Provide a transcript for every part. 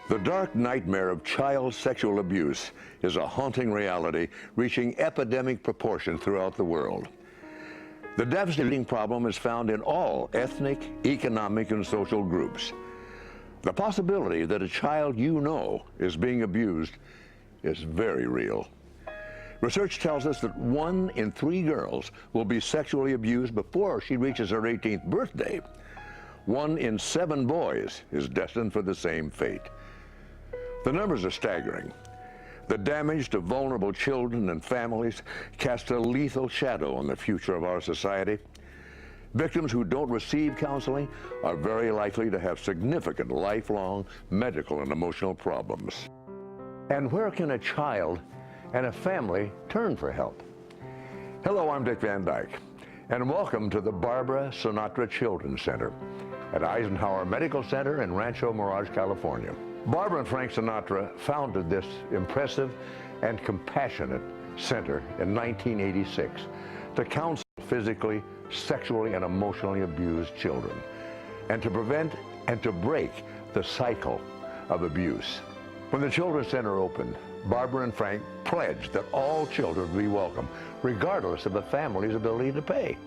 The dark nightmare of child sexual abuse is a haunting reality reaching epidemic proportion throughout the world. The devastating problem is found in all ethnic, economic, and social groups. The possibility that a child you know is being abused is very real. Research tells us that 1 in 3 girls will be sexually abused before she reaches her 18th birthday. 1 in 7 boys is destined for the same fate. The numbers are staggering. The damage to vulnerable children and families casts a lethal shadow on the future of our society. Victims who don't receive counseling are very likely to have significant lifelong medical and emotional problems. And where can a child and a family turn for help? Hello, I'm Dick Van Dyke, and welcome to the Barbara Sinatra Children's Center at Eisenhower Medical Center in Rancho Mirage, California. Barbara and Frank Sinatra founded this impressive and compassionate center in 1986 to counsel physically, sexually, and emotionally abused children, and to prevent and to break the cycle of abuse. When the Children's Center opened, Barbara and Frank pledged that all children would be welcome, regardless of a family's ability to pay.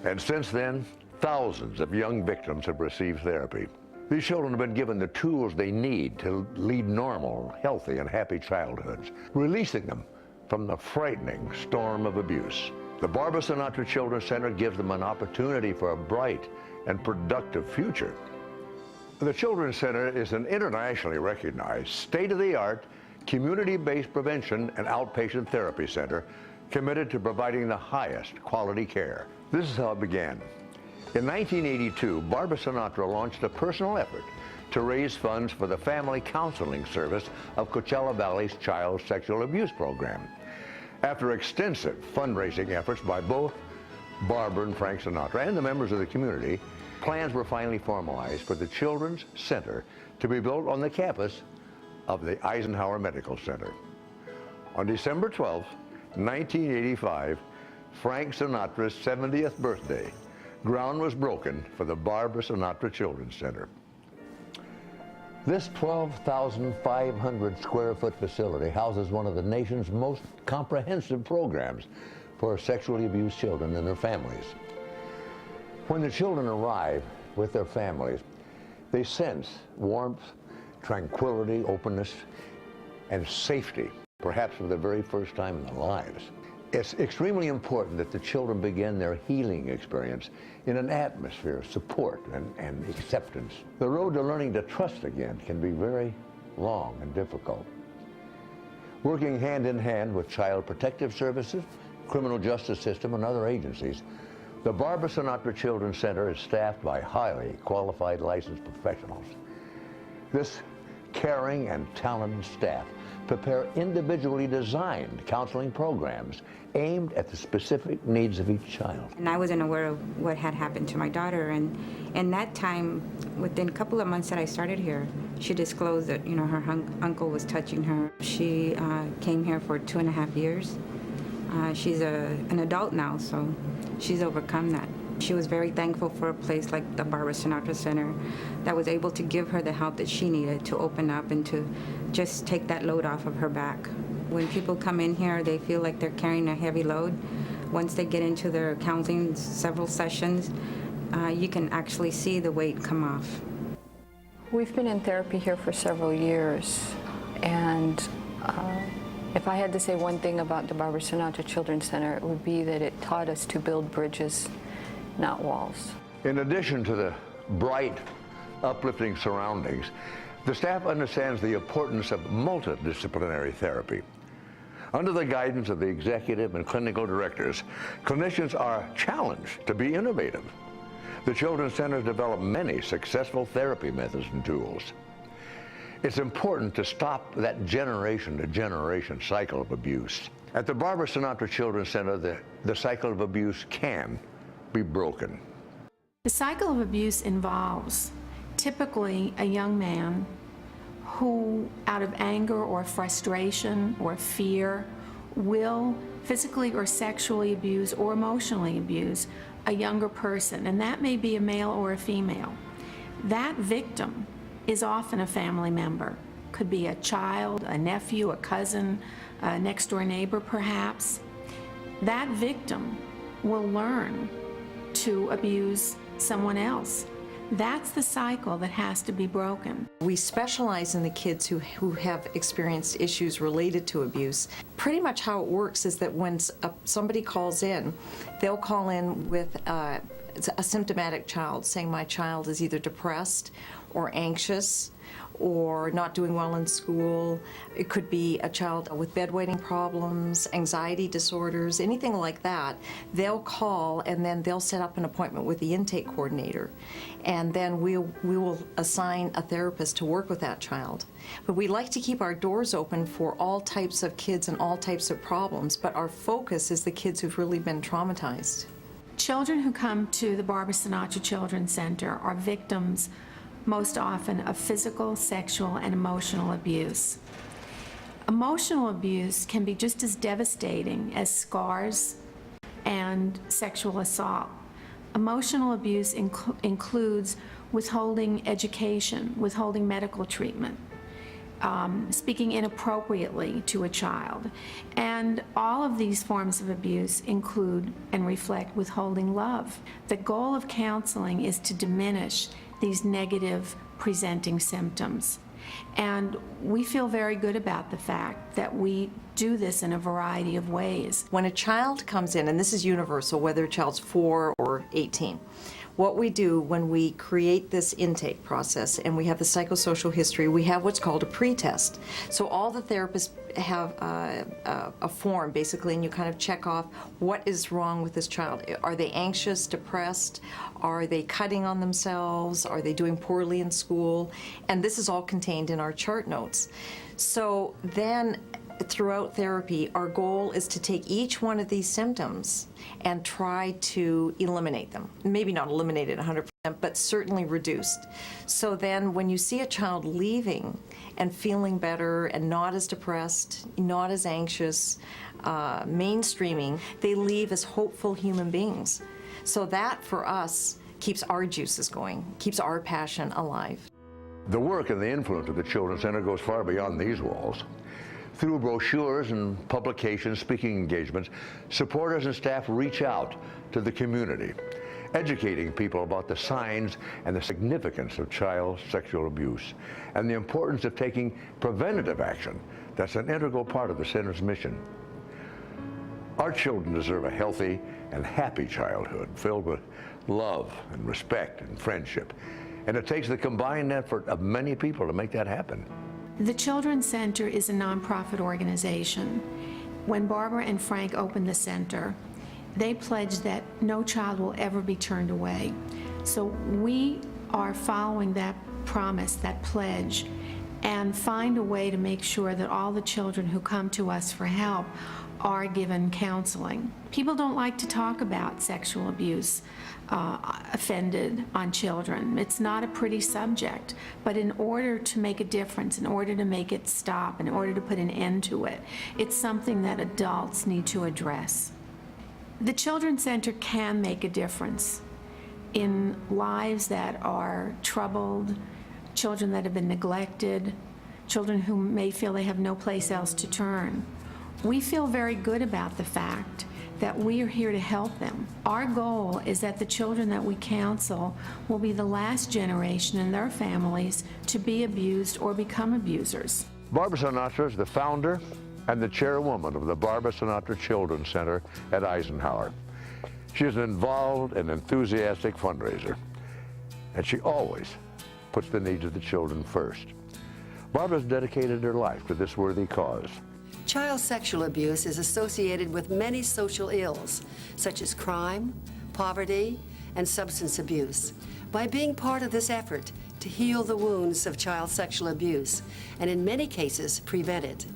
And since then, thousands of young victims have received therapy. These children have been given the tools they need to lead normal, healthy, and happy childhoods, releasing them from the frightening storm of abuse. The Barbara Sinatra Children's Center gives them an opportunity for a bright and productive future. The Children's Center is an internationally recognized, state-of-the-art, community-based prevention and outpatient therapy center committed to providing the highest quality care. This is how it began. In 1982, Barbara Sinatra launched a personal effort to raise funds for the family counseling service of Coachella Valley's child sexual abuse program. After extensive fundraising efforts by both Barbara and Frank Sinatra and the members of the community, plans were finally formalized for the Children's Center to be built on the campus of the Eisenhower Medical Center. On December 12, 1985, Frank Sinatra's 70th birthday, ground was broken for the Barbara Sinatra Children's Center. This 12,500 square foot facility houses one of the nation's most comprehensive programs for sexually abused children and their families. When the children arrive with their families, they sense warmth, tranquility, openness, and safety, perhaps for the very first time in their lives. It's extremely important that the children begin their healing experience in an atmosphere of support and acceptance. The road to learning to trust again can be very long and difficult. Working hand in hand with Child Protective Services, criminal justice system, and other agencies, the Barbara Sinatra Children's Center is staffed by highly qualified licensed professionals. This caring and talented staff prepare individually designed counseling programs aimed at the specific needs of each child. And I wasn't aware of what had happened to my daughter, and in that time, within a couple of months that I started here, she disclosed that, her uncle was touching her. She came here for 2.5 years. She's an adult now, so she's overcome that. She was very thankful for a place like the Barbara Sinatra Center that was able to give her the help that she needed to open up and to just take that load off of her back. When people come in here, they feel like they're carrying a heavy load. Once they get into their counseling, several sessions, you can actually see the weight come off. We've been in therapy here for several years, and if I had to say one thing about the Barbara Sinatra Children's Center, it would be that it taught us to build bridges, not walls. In addition to the bright, uplifting surroundings, the staff understands the importance of multidisciplinary therapy. Under the guidance of the executive and clinical directors, clinicians are challenged to be innovative. The Children's Center has developed many successful therapy methods and tools. It's important to stop that generation-to-generation cycle of abuse. At the Barbara Sinatra Children's Center, the cycle of abuse can be broken. The cycle of abuse involves typically a young man who, out of anger or frustration or fear, will physically or sexually abuse or emotionally abuse a younger person, and that may be a male or a female. That victim is often a family member. Could be a child, a nephew, a cousin, a next-door neighbor perhaps. That victim will learn to abuse someone else. That's the cycle that has to be broken. We specialize in the kids who have experienced issues related to abuse. Pretty much how it works is that when somebody calls in, they'll call in with a symptomatic child, saying my child is either depressed or anxious or not doing well in school. It could be a child with bedwetting problems, anxiety disorders, anything like that. They'll call and then they'll set up an appointment with the intake coordinator. And then we will assign a therapist to work with that child. But we like to keep our doors open for all types of kids and all types of problems, but our focus is the kids who've really been traumatized. Children who come to the Barbara Sinatra Children's Center are victims most often of physical, sexual, and emotional abuse. Emotional abuse can be just as devastating as scars and sexual assault. Emotional abuse includes withholding education, withholding medical treatment, speaking inappropriately to a child. And all of these forms of abuse include and reflect withholding love. The goal of counseling is to diminish these negative presenting symptoms. And we feel very good about the fact that we do this in a variety of ways. When a child comes in, and this is universal, whether a child's 4 or 18, what we do when we create this intake process and we have the psychosocial history, we have what's called a pre-test. So all the therapists have a form basically, and you kind of check off what is wrong with this child. Are they anxious, depressed? Are they cutting on themselves? Are they doing poorly in school? And this is all contained in our chart notes. So then throughout therapy, our goal is to take each one of these symptoms and try to eliminate them. Maybe not eliminate it 100%, but certainly reduced. So then when you see a child leaving and feeling better and not as depressed, not as anxious, mainstreaming, they leave as hopeful human beings. So that, for us, keeps our juices going, keeps our passion alive. The work and the influence of the Children's Center goes far beyond these walls. Through brochures and publications, speaking engagements, supporters and staff reach out to the community, educating people about the signs and the significance of child sexual abuse and the importance of taking preventative action. That's an integral part of the center's mission. Our children deserve a healthy and happy childhood filled with love and respect and friendship. And it takes the combined effort of many people to make that happen. The Children's Center is a nonprofit organization. When Barbara and Frank opened the center, they pledged that no child will ever be turned away. So we are following that promise, that pledge, and find a way to make sure that all the children who come to us for help are given counseling. People don't like to talk about sexual abuse offended on children. It's not a pretty subject, but in order to make a difference, in order to make it stop, in order to put an end to it, it's something that adults need to address. The Children's Center can make a difference in lives that are troubled, children that have been neglected, children who may feel they have no place else to turn. We feel very good about the fact that we are here to help them. Our goal is that the children that we counsel will be the last generation in their families to be abused or become abusers. Barbara Sinatra is the founder and the chairwoman of the Barbara Sinatra Children's Center at Eisenhower. She is an involved and enthusiastic fundraiser, and she always puts the needs of the children first. Barbara's dedicated her life to this worthy cause. Child sexual abuse is associated with many social ills, such as crime, poverty, and substance abuse. By being part of this effort to heal the wounds of child sexual abuse, and in many cases prevent it,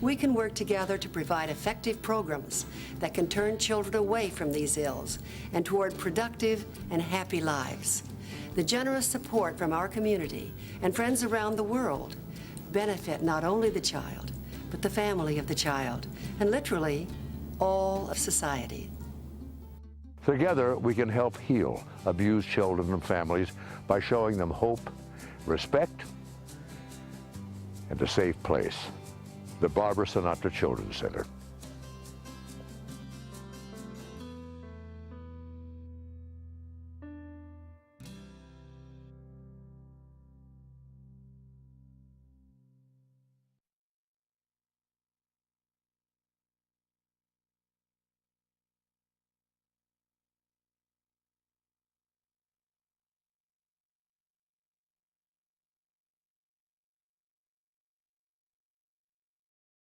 we can work together to provide effective programs that can turn children away from these ills and toward productive and happy lives. The generous support from our community and friends around the world benefit not only the child, but the family of the child, and literally all of society. Together, we can help heal abused children and families by showing them hope, respect, and a safe place. The Barbara Sinatra Children's Center.